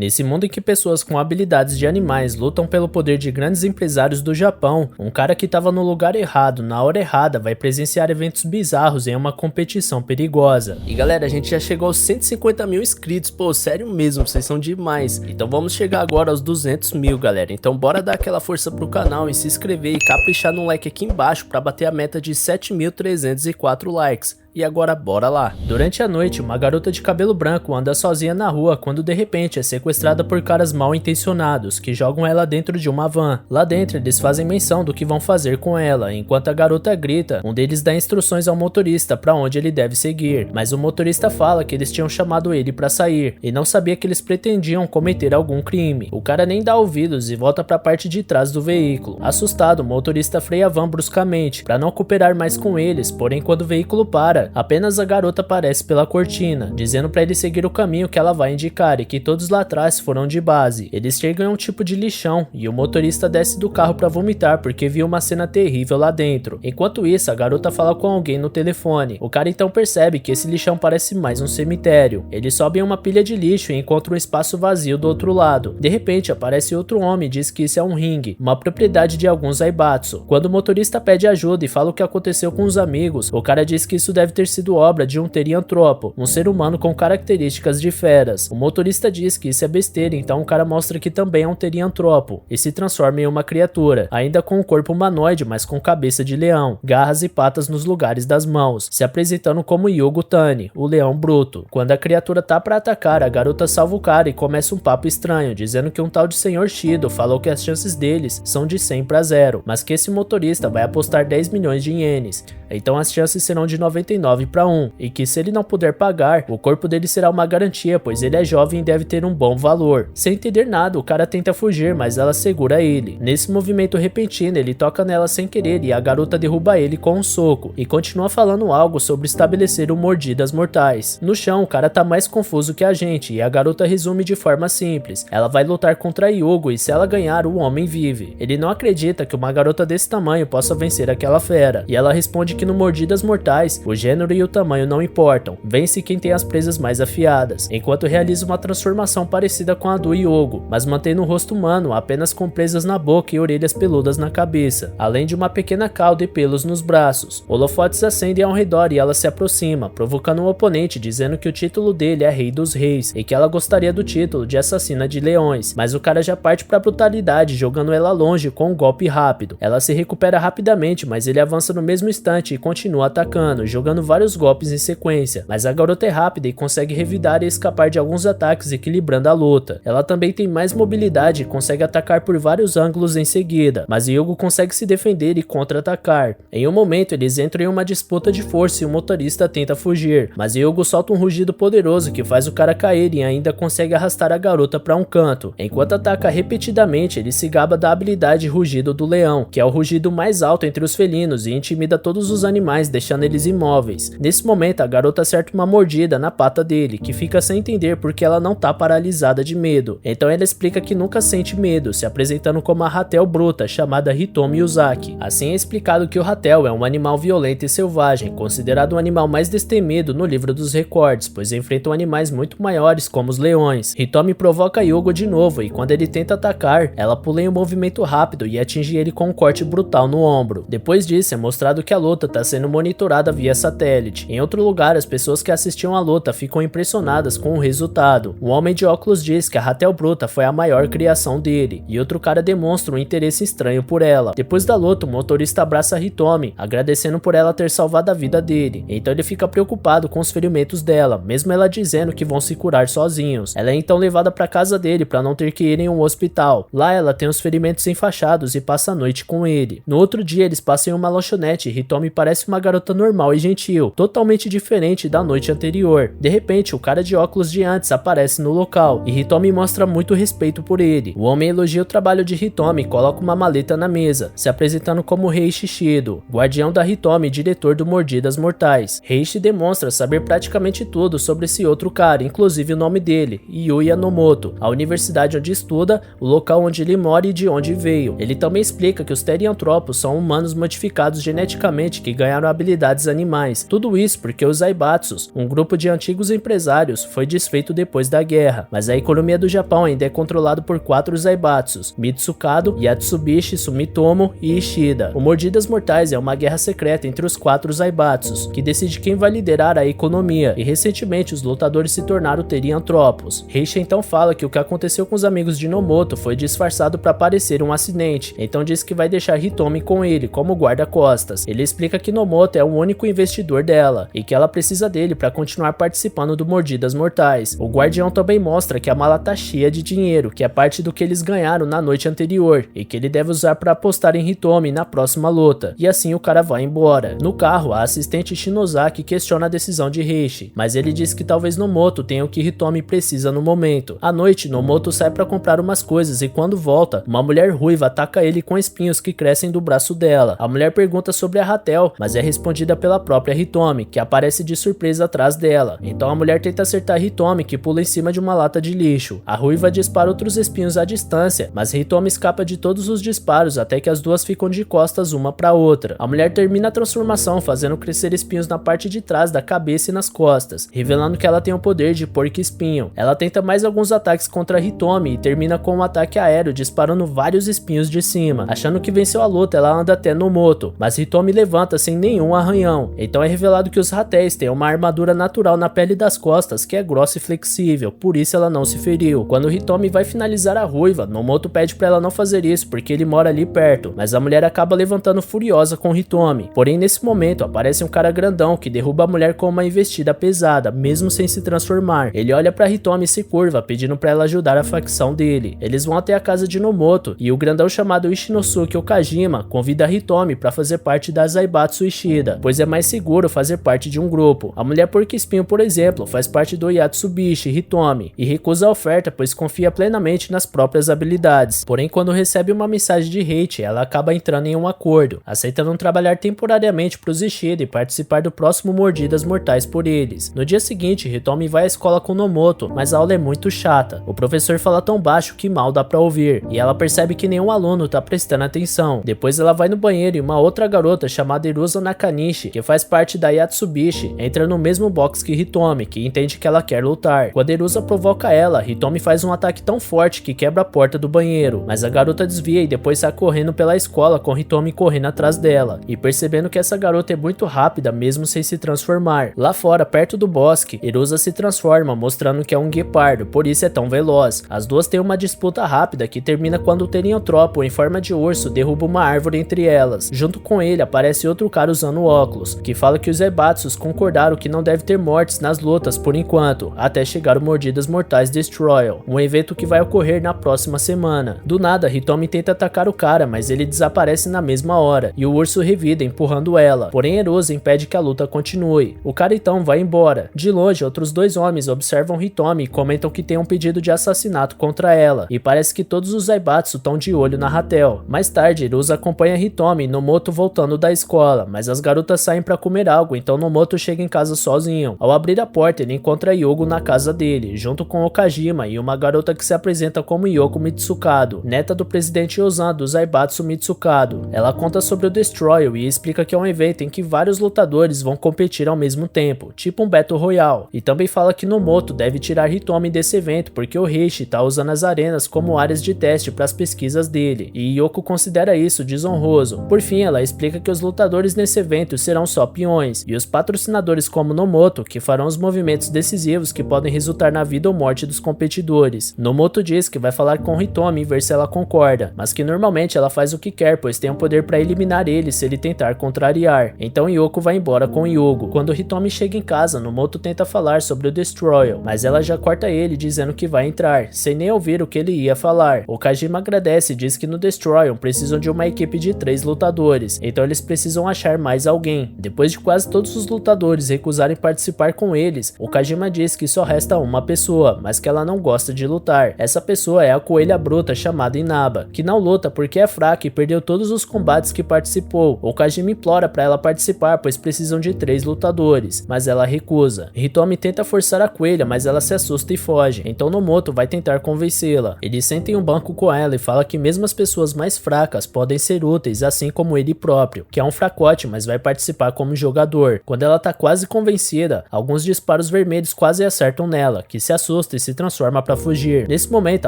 Nesse mundo em que pessoas com habilidades de animais lutam pelo poder de grandes empresários do Japão, um cara que estava no lugar errado, na hora errada, vai presenciar eventos bizarros em uma competição perigosa. E galera, a gente já chegou aos 150 mil inscritos, pô, sério mesmo, vocês são demais. Então vamos chegar agora aos 200 mil, galera. Então bora dar aquela força pro canal e se inscrever e caprichar no like aqui embaixo para bater a meta de 7.304 likes. E agora bora lá. Durante a noite, uma garota de cabelo branco anda sozinha na rua quando de repente é sequestrada por caras mal intencionados que jogam ela dentro de uma van. Lá dentro eles fazem menção do que vão fazer com ela. Enquanto a garota grita, um deles dá instruções ao motorista para onde ele deve seguir, mas o motorista fala que eles tinham chamado ele para sair e não sabia que eles pretendiam cometer algum crime. O cara nem dá ouvidos e volta para a parte de trás do veículo. Assustado, o motorista freia a van bruscamente para não cooperar mais com eles, porém quando o veículo para, apenas a garota aparece pela cortina, dizendo para ele seguir o caminho que ela vai indicar e que todos lá atrás foram de base. Eles chegam em um tipo de lixão e o motorista desce do carro para vomitar porque viu uma cena terrível lá dentro. Enquanto isso, a garota fala com alguém no telefone. O cara então percebe que esse lixão parece mais um cemitério. Ele sobe em uma pilha de lixo e encontra um espaço vazio do outro lado. De repente aparece outro homem e diz que isso é um ringue, uma propriedade de alguns Aibatsu. Quando o motorista pede ajuda e fala o que aconteceu com os amigos, o cara diz que isso deve ter sido obra de um teriantropo, um ser humano com características de feras. O motorista diz que isso é besteira, então o cara mostra que também é um teriantropo e se transforma em uma criatura, ainda com um corpo humanoide, mas com cabeça de leão, garras e patas nos lugares das mãos, se apresentando como Yugo Tani, o leão bruto. Quando a criatura tá para atacar, a garota salva o cara e começa um papo estranho, dizendo que um tal de Sr. Shido falou que as chances deles são de 100 para 0, mas que esse motorista vai apostar 10 milhões de ienes, então as chances serão de 99 para 1, e que se ele não puder pagar, o corpo dele será uma garantia, pois ele é jovem e deve ter um bom valor. Sem entender nada, o cara tenta fugir, mas ela segura ele. Nesse movimento repentino, ele toca nela sem querer e a garota derruba ele com um soco, e continua falando algo sobre estabelecer mordidas mortais. No chão, o cara tá mais confuso que a gente, e a garota resume de forma simples: ela vai lutar contra Yugo e se ela ganhar, o homem vive. Ele não acredita que uma garota desse tamanho possa vencer aquela fera, e ela responde que no Mordidas Mortais, o gênero e o tamanho não importam, vence quem tem as presas mais afiadas, enquanto realiza uma transformação parecida com a do Yugo, mas mantendo o rosto humano apenas com presas na boca e orelhas peludas na cabeça, além de uma pequena cauda e pelos nos braços. Holofotes acendem ao redor e ela se aproxima, provocando um oponente dizendo que o título dele é Rei dos Reis e que ela gostaria do título de Assassina de Leões, mas o cara já parte pra brutalidade, jogando ela longe com um golpe rápido. Ela se recupera rapidamente, mas ele avança no mesmo instante e continua atacando, jogando vários golpes em sequência, mas a garota é rápida e consegue revidar e escapar de alguns ataques, equilibrando a luta. Ela também tem mais mobilidade e consegue atacar por vários ângulos em seguida, mas Yugo consegue se defender e contra-atacar. Em um momento eles entram em uma disputa de força e o motorista tenta fugir, mas Yugo solta um rugido poderoso que faz o cara cair e ainda consegue arrastar a garota para um canto. Enquanto ataca repetidamente, ele se gaba da habilidade rugido do leão, que é o rugido mais alto entre os felinos e intimida todos os animais, deixando eles imóveis. Nesse momento, a garota acerta uma mordida na pata dele, que fica sem entender porque ela não tá paralisada de medo. Então ela explica que nunca sente medo, se apresentando como a ratel bruta, chamada Hitomi Yuzaki. Assim é explicado que o ratel é um animal violento e selvagem, considerado o animal mais destemido no livro dos recordes, pois enfrentam animais muito maiores como os leões. Hitomi provoca Yugo de novo e quando ele tenta atacar, ela pula em um movimento rápido e atinge ele com um corte brutal no ombro. Depois disso, é mostrado que a luta está sendo monitorada via satélite. Em outro lugar, as pessoas que assistiam à luta ficam impressionadas com o resultado. Um homem de óculos diz que a ratel bruta foi a maior criação dele, e outro cara demonstra um interesse estranho por ela. Depois da luta, o motorista abraça a Hitomi, agradecendo por ela ter salvado a vida dele. Então ele fica preocupado com os ferimentos dela, mesmo ela dizendo que vão se curar sozinhos. Ela é então levada para casa dele para não ter que ir em um hospital. Lá ela tem os ferimentos enfaixados e passa a noite com ele. No outro dia eles passam em uma lanchonete e Hitomi parece uma garota normal e gentil, totalmente diferente da noite anterior. De repente, o cara de óculos de antes aparece no local e Hitomi mostra muito respeito por ele. O homem elogia o trabalho de Hitomi e coloca uma maleta na mesa, se apresentando como Reishi Shido, guardião da Hitomi e diretor do Mordidas Mortais. Reishi demonstra saber praticamente tudo sobre esse outro cara, inclusive o nome dele, Yu Yanomoto, a universidade onde estuda, o local onde ele mora e de onde veio. Ele também explica que os teriantropos são humanos modificados geneticamente que ganharam habilidades animais. animais. Tudo isso porque os Zaibatsus, um grupo de antigos empresários, foi desfeito depois da guerra, mas a economia do Japão ainda é controlada por 4 Zaibatsus: Mitsukado, Yatsubishi, Sumitomo e Ishida. O Mordidas Mortais é uma guerra secreta entre os 4 Zaibatsus, que decide quem vai liderar a economia, e recentemente os lutadores se tornaram teriantropos. Heishi então fala que o que aconteceu com os amigos de Nomoto foi disfarçado para parecer um acidente, então diz que vai deixar Hitomi com ele como guarda-costas. Ele explica que Nomoto é o único investidor dela e que ela precisa dele para continuar participando do Mordidas Mortais. O guardião também mostra que a mala tá cheia de dinheiro, que é parte do que eles ganharam na noite anterior e que ele deve usar para apostar em Hitomi na próxima luta. E assim o cara vai embora. No carro, a assistente Shinozaki questiona a decisão de Heishi, mas ele diz que talvez Nomoto tenha o que Hitomi precisa no momento. À noite, Nomoto sai para comprar umas coisas e quando volta, uma mulher ruiva ataca ele com espinhos que crescem do braço dela. A mulher pergunta sobre a Ratel, mas é respondida pela própria Hitomi, que aparece de surpresa atrás dela. Então a mulher tenta acertar Hitomi, que pula em cima de uma lata de lixo. A ruiva dispara outros espinhos à distância, mas Hitomi escapa de todos os disparos até que as duas ficam de costas uma para outra. A mulher termina a transformação fazendo crescer espinhos na parte de trás da cabeça e nas costas, revelando que ela tem o poder de porco-espinho. Ela tenta mais alguns ataques contra Hitomi e termina com um ataque aéreo disparando vários espinhos de cima. Achando que venceu a luta, ela anda até Nomoto, mas Hitomi levanta sem nenhum arranhão. Então é revelado que os ratéis têm uma armadura natural na pele das costas que é grossa e flexível, por isso ela não se feriu. Quando Hitomi vai finalizar a ruiva, Nomoto pede pra ela não fazer isso porque ele mora ali perto, mas a mulher acaba levantando furiosa com Hitomi. Porém nesse momento aparece um cara grandão que derruba a mulher com uma investida pesada, mesmo sem se transformar. Ele olha pra Hitomi e se curva, pedindo pra ela ajudar a facção dele. Eles vão até a casa de Nomoto e o grandão chamado Ishinosuke Okajima convida Hitomi pra fazer parte da Zaibatsu Ishida, pois é mais seguro fazer parte de um grupo. A mulher porco-espinho, por exemplo, faz parte do Yatsubishi Hitomi e recusa a oferta pois confia plenamente nas próprias habilidades. Porém, quando recebe uma mensagem de Heichi, ela acaba entrando em um acordo, aceitando trabalhar temporariamente para os Ishida e participar do próximo Mordidas Mortais por eles. No dia seguinte, Hitomi vai à escola com Nomoto, mas a aula é muito chata. O professor fala tão baixo que mal dá pra ouvir, e ela percebe que nenhum aluno tá prestando atenção. Depois ela vai no banheiro e uma outra garota chamada Iruza Nakanishi, que faz parte da Yatsubishi, entra no mesmo box que Hitomi, que entende que ela quer lutar. Quando Iruza provoca ela, Hitomi faz um ataque tão forte que quebra a porta do banheiro, mas a garota desvia e depois sai correndo pela escola com Hitomi correndo atrás dela, e percebendo que essa garota é muito rápida mesmo sem se transformar. Lá fora, perto do bosque, Iruza se transforma, mostrando que é um guepardo, por isso é tão veloz. As duas têm uma disputa rápida que termina quando o Teriantropo, em forma de urso, derruba uma árvore entre elas. Junto com ele aparece outro cara usando óculos, que fala que os Zaibatsus concordaram que não deve ter mortes nas lutas por enquanto, até chegar o Mordidas Mortais Destroyal, um evento que vai ocorrer na próxima semana. Do nada, Hitomi tenta atacar o cara, mas ele desaparece na mesma hora, e o urso revida empurrando ela, porém Iruza impede que a luta continue. O cara então vai embora. De longe, outros dois homens observam Hitomi e comentam que tem um pedido de assassinato contra ela, e parece que todos os Zaibatsu estão de olho na Ratel. Mais tarde, Iruza acompanha Hitomi e Nomoto voltando da escola, mas as garotas saem pra comer algo, então Nomoto chega em casa sozinho. Ao abrir a porta, ele encontra Yogo na casa dele, junto com Okajima e uma garota que se apresenta como Yoko Mitsukado, neta do presidente Ozan do Zaibatsu Mitsukado. Ela conta sobre o Destroyer e explica que é um evento em que vários lutadores vão competir ao mesmo tempo, tipo um Battle Royale, e também fala que Nomoto deve tirar Hitomi desse evento porque o Heishi tá usando as arenas como áreas de teste para as pesquisas dele, e Yoko considera isso desonroso. Por fim, ela explica que os lutadores nesse evento serão só peões, e os patrocinadores como Nomoto que farão os movimentos decisivos que podem resultar na vida ou morte dos competidores. Nomoto diz que vai falar com Hitomi e ver se ela concorda, mas que normalmente ela faz o que quer, pois tem o poder para eliminar ele se ele tentar contrariar. Então Yoko vai embora com Yogo. Quando Hitomi chega em casa, Nomoto tenta falar sobre o Destroyer, mas ela já corta ele dizendo que vai entrar, sem nem ouvir o que ele ia falar. Okajima agradece e diz que no Destroyer precisam de uma equipe de 3 lutadores, então eles precisam achar mais alguém. Depois de quase todos os lutadores recusarem participar com eles, Okajima diz que só resta uma pessoa, mas que ela não gosta de lutar. Essa pessoa é a coelha bruta chamada Inaba, que não luta porque é fraca e perdeu todos os combates que participou. Okajima implora para ela participar, pois precisam de 3 lutadores, mas ela recusa. Hitomi tenta forçar a coelha, mas ela se assusta e foge, então Nomoto vai tentar convencê-la. Ele senta em um banco com ela e fala que mesmo as pessoas mais fracas podem ser úteis, assim como ele próprio, que é um fracote, mas vai participar como jogador. Quando ela tá quase convencida, alguns disparos vermelhos quase acertam nela, que se assusta e se transforma para fugir. Nesse momento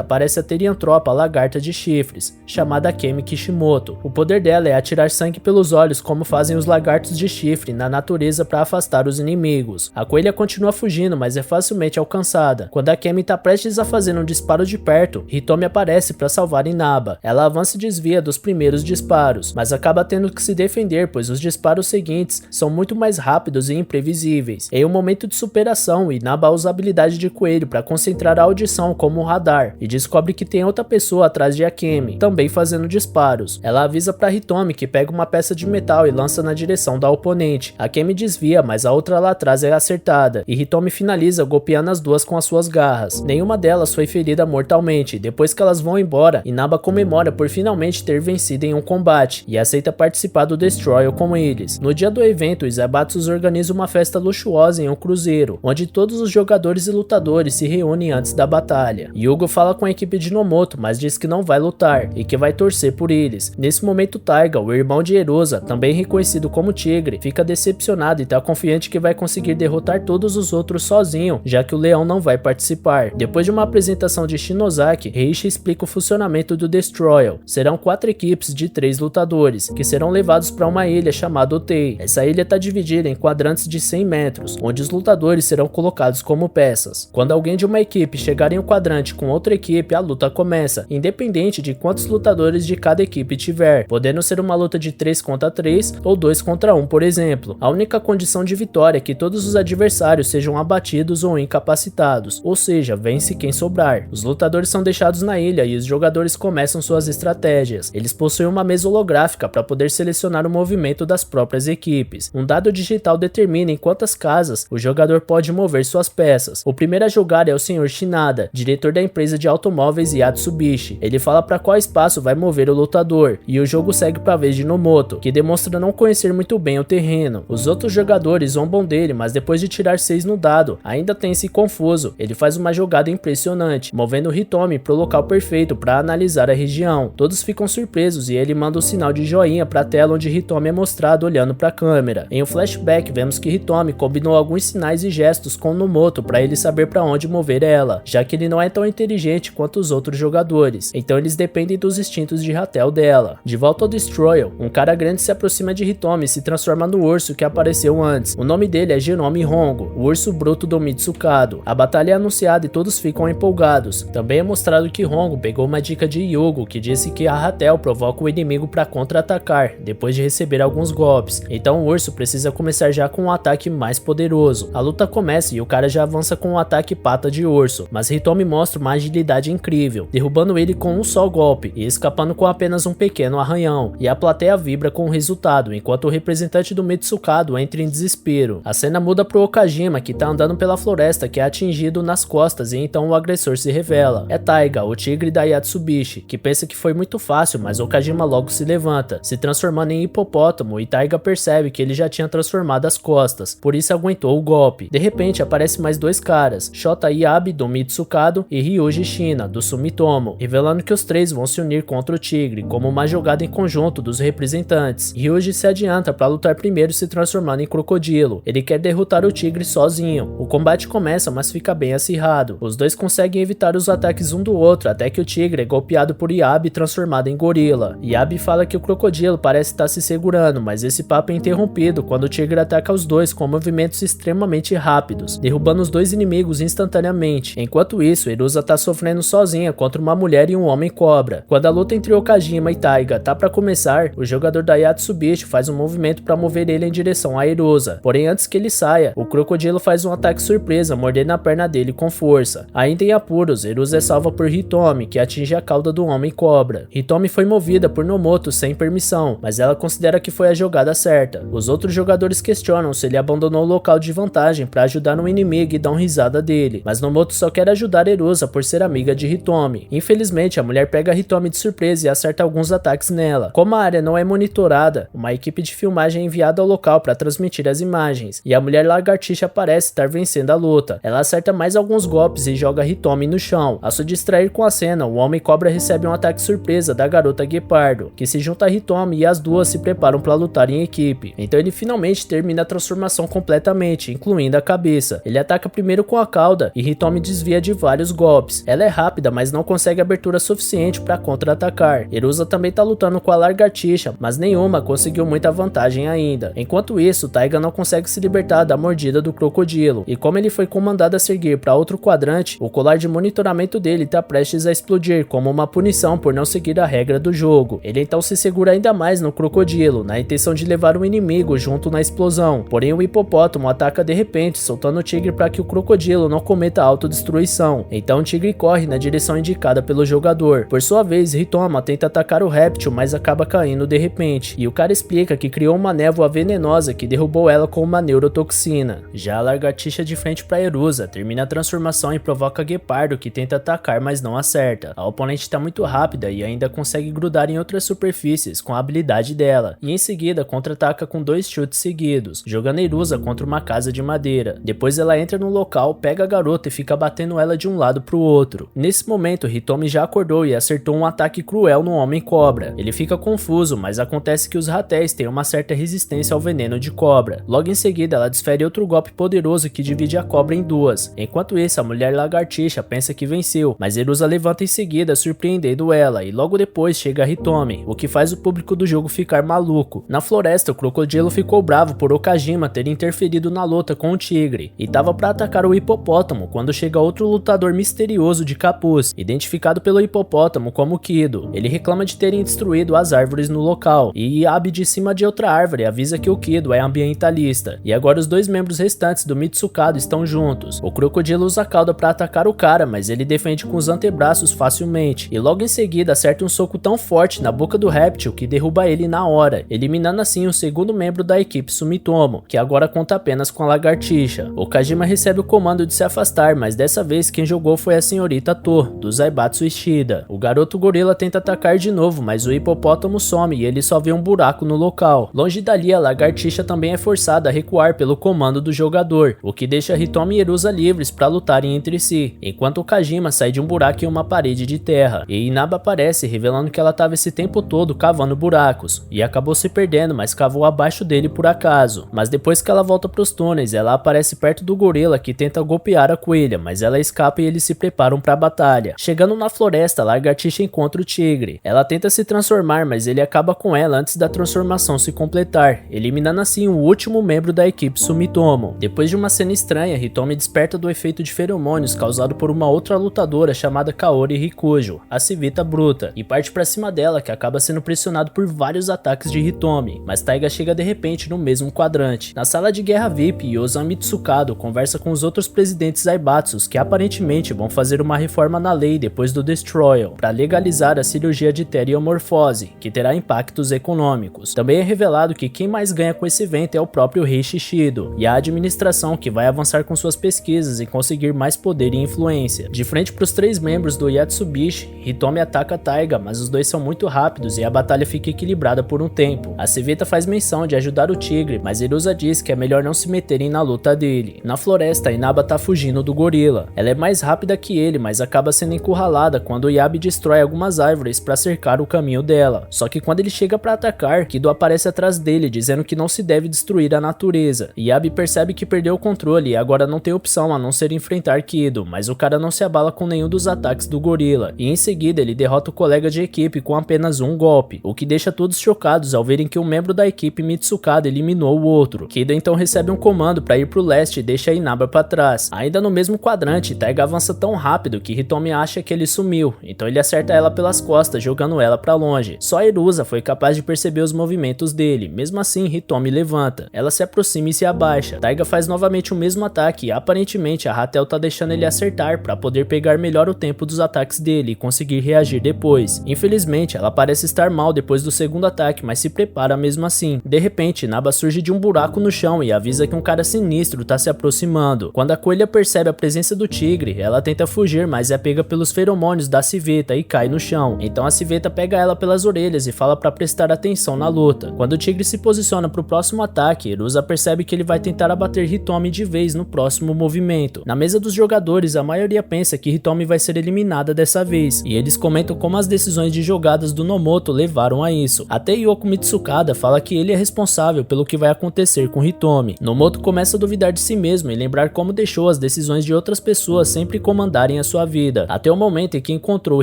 aparece a Teriantropa lagarta de chifres, chamada Kemi Kishimoto. O poder dela é atirar sangue pelos olhos, como fazem os lagartos de chifre na natureza para afastar os inimigos. A coelha continua fugindo, mas é facilmente alcançada. Quando a Kemi tá prestes a fazer um disparo de perto, Hitomi aparece para salvar Inaba. Ela avança e desvia dos primeiros disparos, mas acaba tendo que se defender, pois os disparos seguintes são muito mais rápidos e imprevisíveis. Em um momento de superação, Inaba usa a habilidade de coelho para concentrar a audição como um radar e descobre que tem outra pessoa atrás de Akemi, também fazendo disparos. Ela avisa para Hitomi que pega uma peça de metal e lança na direção da oponente. Akemi desvia, mas a outra lá atrás é acertada, e Hitomi finaliza golpeando as duas com as suas garras. Nenhuma delas foi ferida mortalmente. Depois que elas vão embora, Inaba comemora por finalmente ter vencido em um combate e aceita participar do Destroyer com eles. No dia do evento, Zaibatsu organiza uma festa luxuosa em um cruzeiro, onde todos os jogadores e lutadores se reúnem antes da batalha. Yugo fala com a equipe de Nomoto, mas diz que não vai lutar e que vai torcer por eles. Nesse momento, Taiga, o irmão de Erosa, também reconhecido como Tigre, fica decepcionado e tá confiante que vai conseguir derrotar todos os outros sozinho, já que o leão não vai participar. Depois de uma apresentação de Shinozaki, Reishi explica o funcionamento do Destroyer. Serão 4 equipes de 3 lutadores, que serão levados para uma ilha chamada Otei. Essa ilha está dividida em quadrantes de 100 metros, onde os lutadores serão colocados como peças. Quando alguém de uma equipe chegar em um quadrante com outra equipe, a luta começa, independente de quantos lutadores de cada equipe tiver, podendo ser uma luta de 3 contra 3 ou 2 contra 1, por exemplo. A única condição de vitória é que todos os adversários sejam abatidos ou incapacitados, ou seja, vence quem sobrar. Os lutadores são deixados na ilha e os jogadores começam suas estratégias. Eles possuem uma mesa holográfica para poder selecionar o movimento das próprias equipes. Um dado digital determina em quantas casas o jogador pode mover suas peças. O primeiro a jogar é o Sr. Shinada, diretor da empresa de automóveis Yatsubishi. Ele fala para qual espaço vai mover o lutador, e o jogo segue para a vez de Nomoto, que demonstra não conhecer muito bem o terreno. Os outros jogadores zombam dele, mas depois de tirar 6 no dado, ainda tem-se confuso. Ele faz uma jogada impressionante, movendo Hitomi pro local perfeito para analisar a região. Todos ficam surpresos e ele manda um sinal de joinha para a tela onde Hitomi é mostrado olhando para a câmera. Em um flashback, vemos que Hitomi combinou alguns sinais e gestos com Nomoto para ele saber para onde mover ela, já que ele não é tão inteligente quanto os outros jogadores, então eles dependem dos instintos de Ratel dela. De volta ao Destroyer, um cara grande se aproxima de Hitomi e se transforma no urso que apareceu antes. O nome dele é Genome Hongo, o urso bruto do Mitsukado. A batalha é anunciada e todos ficam empolgados. Também é mostrado que Hongo pegou uma dica de Yugo, que disse que a Ratel provoca o inimigo para contra-atacar, depois de receber alguns golpes. Então o urso precisa começar já com um ataque mais poderoso. A luta começa e o cara já avança com um ataque pata de urso, mas Hitomi mostra uma agilidade incrível, derrubando ele com um só golpe e escapando com apenas um pequeno arranhão, e a plateia vibra com o resultado, enquanto o representante do Mitsukado entra em desespero. A cena muda pro Okajima, que tá andando pela floresta, que é atingido nas costas, e então o agressor se revela. É Taiga, o tigre da Yatsubishi, que pensa que foi muito fácil, mas Okajima logo se levanta, se transformando em hipopótamo, e Taiga percebe que ele já tinha transformado as costas, por isso aguentou o golpe. De repente aparecem mais 2 caras, Shota Yabe do Mitsukado e Ryuji Shina do Sumitomo, revelando que os 3 vão se unir contra o tigre, como uma jogada em conjunto dos representantes. Ryuji se adianta para lutar primeiro, se transformando em crocodilo. Ele quer derrotar o tigre sozinho. O combate começa, mas fica bem acirrado. Os dois conseguem evitar os ataques um do outro, até que o tigre é golpeado por Yabe, transformado em gorila. Yabe fala que o crocodilo parece estar se segurando, mas esse papo é interrompido quando o tigre ataca os dois com movimentos extremamente rápidos, derrubando os 2 inimigos instantaneamente. Enquanto isso, Erusa tá sofrendo sozinha contra uma mulher e um homem cobra. Quando a luta entre Okajima e Taiga tá para começar, o jogador da Yatsubishi faz um movimento para mover ele em direção a Erusa. Porém, antes que ele saia, o crocodilo faz um ataque surpresa, mordendo a perna dele com força. Ainda em apuros, Erusa é salva por Hitomi, que atinge a cauda do homem cobra. Hitomi foi movida por Nomoto sem permissão, mas ela considera que foi a jogada certa. Os outros jogadores questionam se ele abandonou o local de vantagem para ajudar um inimigo e dão risada dele, mas Nomoto só quer ajudar Erusa por ser amiga de Hitomi. Infelizmente, a mulher pega Hitomi de surpresa e acerta alguns ataques nela. Como a área não é monitorada, uma equipe de filmagem é enviada ao local para transmitir as imagens, e a mulher lagartixa parece estar vencendo a luta. Ela acerta mais alguns golpes e joga Hitomi no chão. Ao se distrair com a cena, o homem cobra recebe um ataque surpresa da garota guepardo, que se junta a Hitomi, e as duas se preparam para lutar em equipe. Então ele finalmente termina a transformação completamente, incluindo a cabeça. Ele ataca primeiro com a cauda e Hitomi desvia de vários golpes. Ela é rápida, mas não consegue abertura suficiente para contra-atacar. Erusa também tá lutando com a lagartixa, mas nenhuma conseguiu muita vantagem ainda. Enquanto isso, Taiga não consegue se libertar da mordida do crocodilo, e como ele foi comandado a seguir para outro quadrante, o colar de monitoramento dele tá prestes a explodir como uma punição por não seguir a regra do jogo. Ele então se segura ainda mais no crocodilo, na intenção de levar o inimigo junto na explosão. Porém, o hipopótamo ataca de repente, soltando o tigre para que o crocodilo não cometa autodestruição. Então o tigre corre na direção indicada pelo jogador. Por sua vez, Hitoma tenta atacar o réptil, mas acaba caindo de repente. E o cara explica que criou uma névoa venenosa que derrubou ela com uma neurotoxina. Já a lagartixa de frente para Erusa termina a transformação e provoca Guepardo, que tenta atacar, mas não acerta. A oponente está muito rápida e ainda consegue grudar em outras superfícies com a habilidade dela. E em seguida contra-ataca com 2 chutes seguidos, jogando Erusa contra uma casa de madeira. Depois ela entra no local, pega a garota e fica batendo ela de um lado pro outro. Nesse momento, Hitomi já acordou e acertou um ataque cruel no Homem-Cobra. Ele fica confuso, mas acontece que os ratéis têm uma certa resistência ao veneno de cobra. Logo em seguida, ela desfere outro golpe poderoso que divide a cobra em duas. Enquanto isso, a mulher lagartixa pensa que venceu, mas Erusa levanta em seguida, surpreendendo ela, e logo depois chega Hitomi, o que faz o público do jogo ficar maluco. Na floresta, o crocodilo ficou bravo por Okajima ter interferido na luta com o tigre, e tava para atacar o hipopótamo quando chega outro lutador misterioso de capuz, identificado pelo hipopótamo como Kido. Ele reclama de terem destruído as árvores no local, e Yabe de cima de outra árvore avisa que o Kido é ambientalista, e agora os 2 membros restantes do Mitsukado estão juntos. O crocodilo usa a cauda para atacar o cara, mas ele defende com os antebraços facilmente, e logo em seguida acerta um soco tão forte na boca do réptil que derruba ele na hora, eliminando assim o segundo membro da equipe Sumitomo, que agora conta apenas com a lagartixa. Okajima recebe o comando de se afastar, mas dessa vez quem jogou foi a senhorita To, do Zaibatsu Ishida. O garoto gorila tenta atacar de novo, mas o hipopótamo some e ele só vê um buraco no local. Longe dali, a lagartixa também é forçada a recuar pelo comando do jogador, o que deixa Hitomi e Erusa livres para lutarem entre si, enquanto Okajima sai de um buraco em uma parede de terra, e Inaba aparece revelando que ela estava esse tempo todo cavando buracos, e acabou se perdendo, mas cavou abaixo dele por acaso. Mas depois que ela volta para os túneis, ela aparece perto do gorila que tenta golpear a coelha, mas ela escapa e eles se preparam para a batalha. Chegando na floresta, a lagartixa encontra o tigre. Ela tenta se transformar, mas ele acaba com ela antes da transformação se completar, eliminando assim o último membro da equipe Sumitomo. Depois de uma cena estranha, Hitomi desperta do efeito de feromônios causado por uma outra lutadora chamada Kaori Hikujo, a Civita Bruta, e parte para cima dela, que acaba sendo pressionado por vários ataques de Hitomi, mas Taiga chega de repente no mesmo quadrante. Na sala de guerra VIP, Yozan Mitsukado conversa com os outros presidentes Zaibatsus que aparentemente vão fazer uma reforma na lei depois do Destroyal, para legalizar a cirurgia de teriomorfose, que terá impactos econômicos. Também é revelado que quem mais ganha com esse evento é o próprio rei Shishido, e a administração, que vai avançar com suas pesquisas e conseguir mais poder e influência. De frente para os 3 membros do Yatsubishi, Hitomi ataca Taiga, mas os dois são muito rápidos e a batalha fica equilibrada por um tempo. A Civita faz menção de ajudar o tigre, mas Erusa diz que é melhor não se meterem na luta dele. Na floresta, Inaba tá fugindo do gorila. Ela é mais rápida que ele, mas acaba sendo encurralada quando Yabe destrói algumas árvores para cercar o caminho dela. Só que quando ele chega para atacar, Kido aparece atrás dele, dizendo que não se deve destruir a natureza. Yabe percebe que perdeu o controle e agora não tem opção a não ser enfrentar Kido, mas o cara não se abala com nenhum dos ataques do gorila, e em seguida ele derrota o colega de equipe com apenas um golpe, o que deixa todos chocados ao verem que um membro da equipe Mitsukado eliminou o outro. Kido então recebe um comando para ir pro leste e deixa Inaba para trás. Ainda no mesmo quadrante, Taiga avança tão rápido que Hitomi acha que ele sumiu, então ele acerta ela pelas costas, jogando ela para longe. Só Erusa foi capaz de perceber os movimentos dele. Mesmo assim, Hitomi levanta. Ela se aproxima e se abaixa. Taiga faz novamente o mesmo ataque e aparentemente a Ratel tá deixando ele acertar para poder pegar melhor o tempo dos ataques dele e conseguir reagir depois. Infelizmente, ela parece estar mal depois do segundo ataque, mas se prepara mesmo assim. De repente, Naba surge de um buraco no chão e avisa que um cara sinistro tá se aproximando. Quando a coelha percebe a presença do tigre, ela tenta fugir, mas é pega pelos feromônios da Civeta e cai no chão. Então a Civeta pega ela pelas orelhas e fala para prestar atenção na luta. Quando o tigre se posiciona pro próximo ataque, Erusa percebe que ele vai tentar abater Hitomi de vez no próximo movimento. Na mesa dos jogadores, a maioria pensa que Hitomi vai ser eliminada dessa vez, e eles comentam como as decisões de jogadas do Nomoto levaram a isso. Até Yoko Mitsukada fala que ele é responsável responsável pelo que vai acontecer com Hitomi. Nomoto começa a duvidar de si mesmo e lembrar como deixou as decisões de outras pessoas sempre comandarem a sua vida, até o momento em que encontrou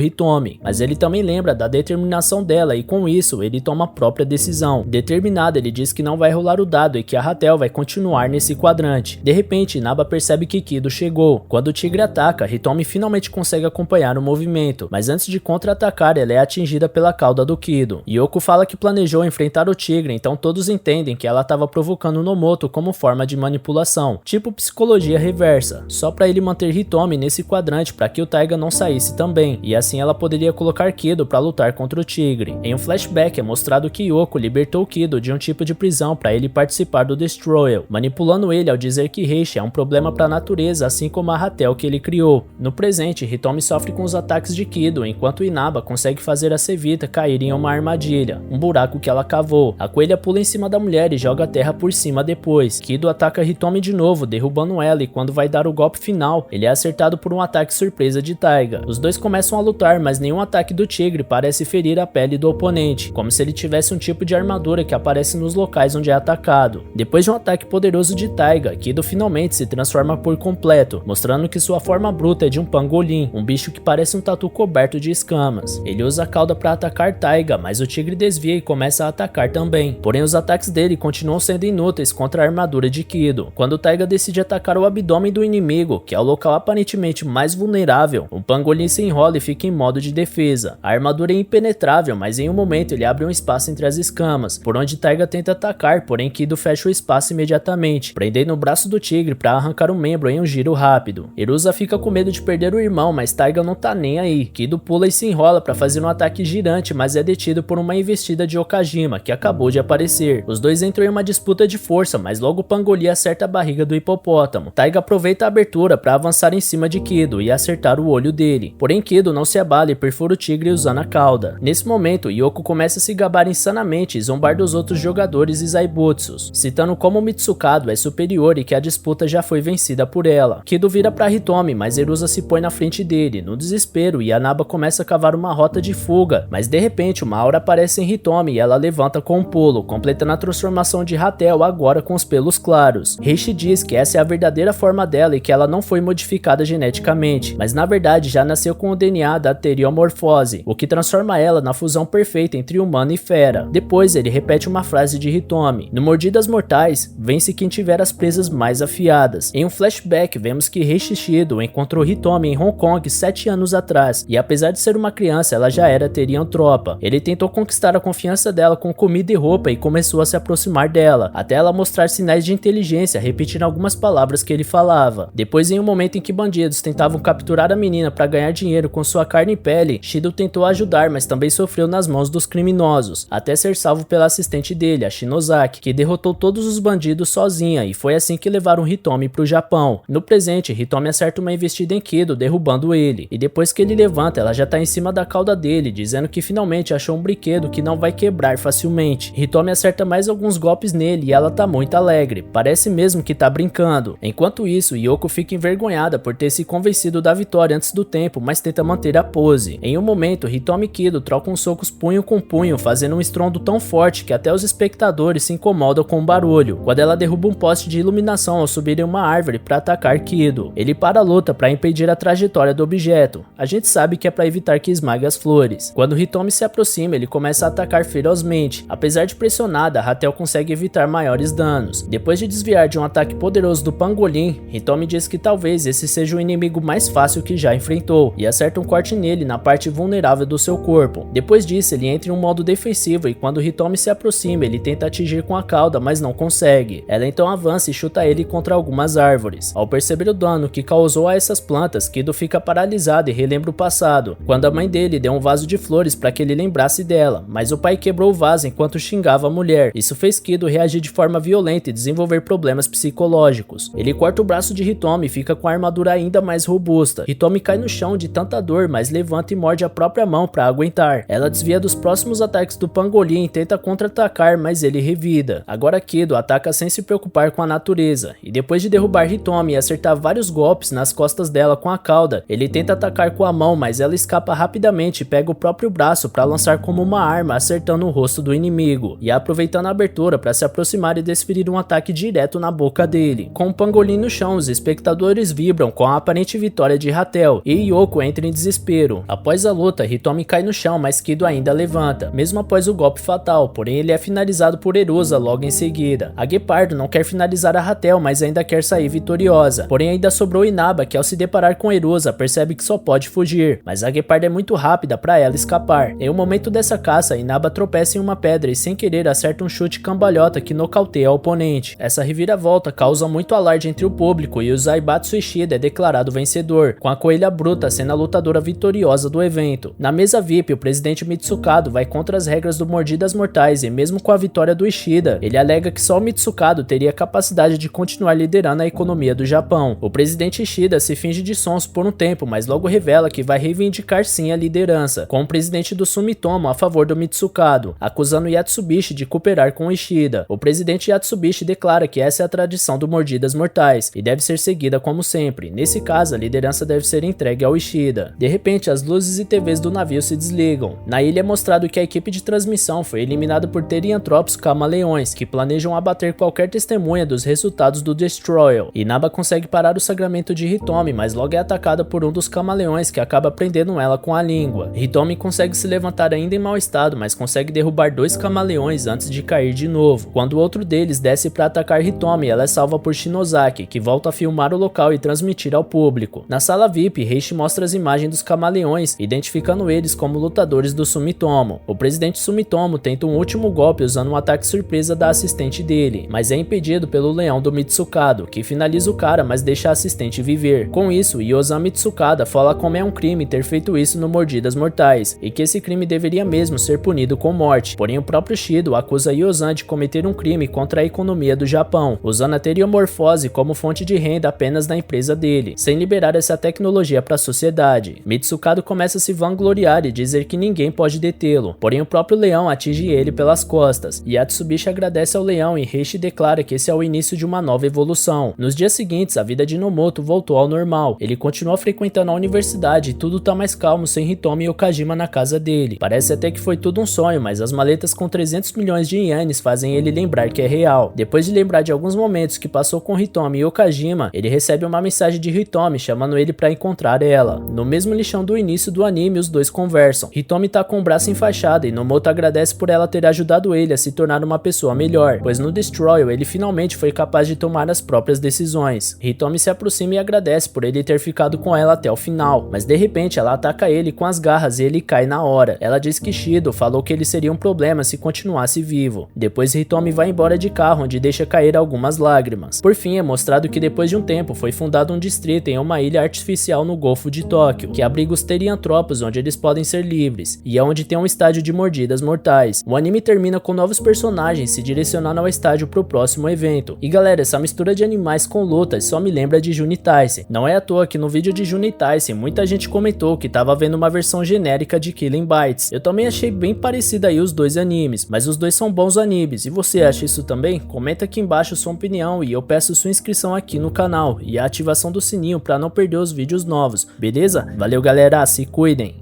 Hitomi. Mas ele também lembra da determinação dela e com isso ele toma a própria decisão. Determinado, ele diz que não vai rolar o dado e que a Ratel vai continuar nesse quadrante. De repente, Inaba percebe que Kido chegou. Quando o tigre ataca, Hitomi finalmente consegue acompanhar o movimento, mas antes de contra-atacar, ela é atingida pela cauda do Kido. Yoko fala que planejou enfrentar o tigre, então todos entendem que ela estava provocando Nomoto como forma de manipulação, tipo psicologia reversa, só para ele manter Hitomi nesse quadrante para que o Taiga não saísse também, e assim ela poderia colocar Kido para lutar contra o tigre. Em um flashback é mostrado que Yoko libertou Kido de um tipo de prisão para ele participar do Destroyer, manipulando ele ao dizer que Heishi é um problema para a natureza, assim como a Ratel que ele criou. No presente, Hitomi sofre com os ataques de Kido, enquanto Inaba consegue fazer a Sevita cair em uma armadilha, um buraco que ela cavou. A coelha pula em cima da mulher e joga a terra por cima depois. Kido ataca Hitomi de novo, derrubando ela, e quando vai dar o golpe final, ele é acertado por um ataque surpresa de Taiga. Os dois começam a lutar, mas nenhum ataque do tigre parece ferir a pele do oponente, como se ele tivesse um tipo de armadura que aparece nos locais onde é atacado. Depois de um ataque poderoso de Taiga, Kido finalmente se transforma por completo, mostrando que sua forma bruta é de um pangolim, um bicho que parece um tatu coberto de escamas. Ele usa a cauda para atacar Taiga, mas o tigre desvia e começa a atacar também. Porém, os ataques dele continuam sendo inúteis contra a armadura de Kido. Quando Taiga decide atacar o abdômen do inimigo, que é o local aparentemente mais vulnerável, o pangolim se enrola e fica em modo de defesa. A armadura é impenetrável, mas em um momento ele abre um espaço entre as escamas, por onde Taiga tenta atacar, porém Kido fecha o espaço imediatamente, prendendo o braço do tigre para arrancar um membro em um giro rápido. Erusa fica com medo de perder o irmão, mas Taiga não tá nem aí. Kido pula e se enrola para fazer um ataque girante, mas é detido por uma investida de Okajima, que acabou de aparecer. Os dois entram em uma disputa de força, mas logo o Pangoli acerta a barriga do hipopótamo. Taiga aproveita a abertura para avançar em cima de Kido e acertar o olho dele. Porém, Kido não se abala e perfura o tigre usando a cauda. Nesse momento, Yoko começa a se gabar insanamente e zombar dos outros jogadores e Zaibutsus, citando como o Mitsukado é superior e que a disputa já foi vencida por ela. Kido vira para Hitomi, mas Erusa se põe na frente dele, no desespero, e Inaba começa a cavar uma rota de fuga, mas de repente uma aura aparece em Hitomi e ela levanta com um pulo, completando a transformação de Ratel agora com os pelos claros. Heishi diz que essa é a verdadeira forma dela e que ela não foi modificada geneticamente, mas na verdade já nasceu com o DNA da teriomorfose, o que transforma ela na fusão perfeita entre humano e fera. Depois ele repete uma frase de Hitomi: no Mordidas Mortais, vence quem tiver as presas mais afiadas. Em um flashback vemos que Heishi Shido encontrou Hitomi em Hong Kong 7 anos atrás, e apesar de ser uma criança, ela já era teriantropa. Ele tentou conquistar a confiança dela com comida e roupa e começou a se aproximar dela, até ela mostrar sinais de inteligência, repetindo algumas palavras que ele falava. Depois, em um momento em que bandidos tentavam capturar a menina para ganhar dinheiro com sua carne e pele, Shido tentou ajudar, mas também sofreu nas mãos dos criminosos, até ser salvo pela assistente dele, a Shinozaki, que derrotou todos os bandidos sozinha, e foi assim que levaram Hitomi para o Japão. No presente, Hitomi acerta uma investida em Kido, derrubando ele, e depois que ele levanta, ela já tá em cima da cauda dele, dizendo que finalmente achou um brinquedo que não vai quebrar facilmente. Hitomi acerta mais alguns golpes nele e ela tá muito alegre, parece mesmo que tá brincando. Enquanto isso, Yoko fica envergonhada por ter se convencido da vitória antes do tempo, mas tenta manter a pose. Em um momento, Hitomi e Kido trocam socos punho com punho, fazendo um estrondo tão forte que até os espectadores se incomodam com o barulho, quando ela derruba um poste de iluminação ao subir em uma árvore para atacar Kido. Ele para a luta para impedir a trajetória do objeto. A gente sabe que é para evitar que esmague as flores. Quando Hitomi se aproxima, ele começa a atacar ferozmente. Apesar de pressionada, Ratel consegue evitar maiores danos. Depois de desviar de um ataque poderoso do Pangolim, Hitomi diz que talvez esse seja o inimigo mais fácil que já enfrentou, e acerta um corte nele na parte vulnerável do seu corpo. Depois disso, ele entra em um modo defensivo e quando Hitomi se aproxima, ele tenta atingir com a cauda, mas não consegue. Ela então avança e chuta ele contra algumas árvores. Ao perceber o dano que causou a essas plantas, Kido fica paralisado e relembra o passado, quando a mãe dele deu um vaso de flores para que ele lembrasse dela, mas o pai quebrou o vaso enquanto xingava a mulher. Isso fez Kido reagir de forma violenta e desenvolver problemas psicológicos. Ele corta o braço de Hitomi e fica com a armadura ainda mais robusta. Hitomi cai no chão de tanta dor, mas levanta e morde a própria mão para aguentar. Ela desvia dos próximos ataques do Pangolim e tenta contra-atacar, mas ele revida. Agora Kido ataca sem se preocupar com a natureza, e depois de derrubar Hitomi e acertar vários golpes nas costas dela com a cauda, ele tenta atacar com a mão, mas ela escapa rapidamente e pega o próprio braço para lançar como uma arma, acertando o rosto do inimigo. E aproveitando aproveitando a abertura para se aproximar e desferir um ataque direto na boca dele. Com o pangolim no chão, os espectadores vibram com a aparente vitória de Ratel e Yoko entra em desespero. Após a luta, Hitomi cai no chão, mas Kido ainda levanta, mesmo após o golpe fatal, porém ele é finalizado por Erusa logo em seguida. A Gepardo não quer finalizar a Ratel, mas ainda quer sair vitoriosa, porém ainda sobrou Inaba, que ao se deparar com Erusa percebe que só pode fugir, mas a Gepardo é muito rápida para ela escapar. Em um momento dessa caça, Inaba tropeça em uma pedra e sem querer acerta um chute cambalhota que nocauteia o oponente. Essa reviravolta causa muito alarde entre o público e o Zaibatsu Ishida é declarado vencedor, com a Coelha Bruta sendo a lutadora vitoriosa do evento. Na mesa VIP, o presidente Mitsukado vai contra as regras do Mordidas Mortais e mesmo com a vitória do Ishida, ele alega que só o Mitsukado teria capacidade de continuar liderando a economia do Japão. O presidente Ishida se finge de sonso por um tempo, mas logo revela que vai reivindicar sim a liderança, com o presidente do Sumitomo a favor do Mitsukado, acusando Yatsubishi de cooperar com Ishida. O presidente Yatsubishi declara que essa é a tradição do Mordidas Mortais e deve ser seguida como sempre. Nesse caso, a liderança deve ser entregue ao Ishida. De repente, as luzes e TVs do navio se desligam. Na ilha é mostrado que a equipe de transmissão foi eliminada por Terianthropos camaleões, que planejam abater qualquer testemunha dos resultados do Destroyer. Inaba consegue parar o sangramento de Hitomi, mas logo é atacada por um dos camaleões que acaba prendendo ela com a língua. Hitomi consegue se levantar ainda em mau estado, mas consegue derrubar dois camaleões antes de cair de novo. Quando o outro deles desce para atacar Hitomi, ela é salva por Shinozaki, que volta a filmar o local e transmitir ao público. Na sala VIP, Heishi mostra as imagens dos camaleões, identificando eles como lutadores do Sumitomo. O presidente Sumitomo tenta um último golpe usando um ataque surpresa da assistente dele, mas é impedido pelo leão do Mitsukado, que finaliza o cara, mas deixa a assistente viver. Com isso, Yozan Mitsukada fala como é um crime ter feito isso no Mordidas Mortais, e que esse crime deveria mesmo ser punido com morte. Porém, o próprio Shido acusa Yozan de cometer um crime contra a economia do Japão, usando a teriomorfose como fonte de renda apenas da empresa dele, sem liberar essa tecnologia para a sociedade. Mitsukado começa a se vangloriar e dizer que ninguém pode detê-lo, porém o próprio leão atinge ele pelas costas. Yatsubishi agradece ao leão e Heishi declara que esse é o início de uma nova evolução. Nos dias seguintes, a vida de Nomoto voltou ao normal. Ele continua frequentando a universidade e tudo tá mais calmo sem Hitomi e Okajima na casa dele. Parece até que foi tudo um sonho, mas as maletas com 300 milhões de ienes fazem ele lembrar que é real. Depois de lembrar de alguns momentos que passou com Hitomi e Okajima, ele recebe uma mensagem de Hitomi chamando ele para encontrar ela. No mesmo lixão do início do anime, os dois conversam. Hitomi tá com o braço enfaixado e Nomoto agradece por ela ter ajudado ele a se tornar uma pessoa melhor, pois no Destroyer ele finalmente foi capaz de tomar as próprias decisões. Hitomi se aproxima e agradece por ele ter ficado com ela até o final, mas de repente ela ataca ele com as garras e ele cai na hora. Ela diz que Shido falou que ele seria um problema se continuasse vivo. Depois Hitomi vai embora de carro, onde deixa cair algumas lágrimas. Por fim, é mostrado que depois de um tempo foi fundado um distrito em uma ilha artificial no Golfo de Tóquio, que abriga os Terianthropos, onde eles podem ser livres, e é onde tem um estádio de Mordidas Mortais. O anime termina com novos personagens se direcionando ao estádio pro próximo evento. E galera, essa mistura de animais com lutas só me lembra de Juni Taisen. Não é à toa que no vídeo de Juni Taisen muita gente comentou que tava vendo uma versão genérica de Killing Bites. Eu também achei bem parecida aí os dois animes, mas os dois são bons animes. E você acha isso também? Comenta aqui embaixo sua opinião e eu peço sua inscrição aqui no canal e a ativação do sininho para não perder os vídeos novos, beleza? Valeu galera, se cuidem!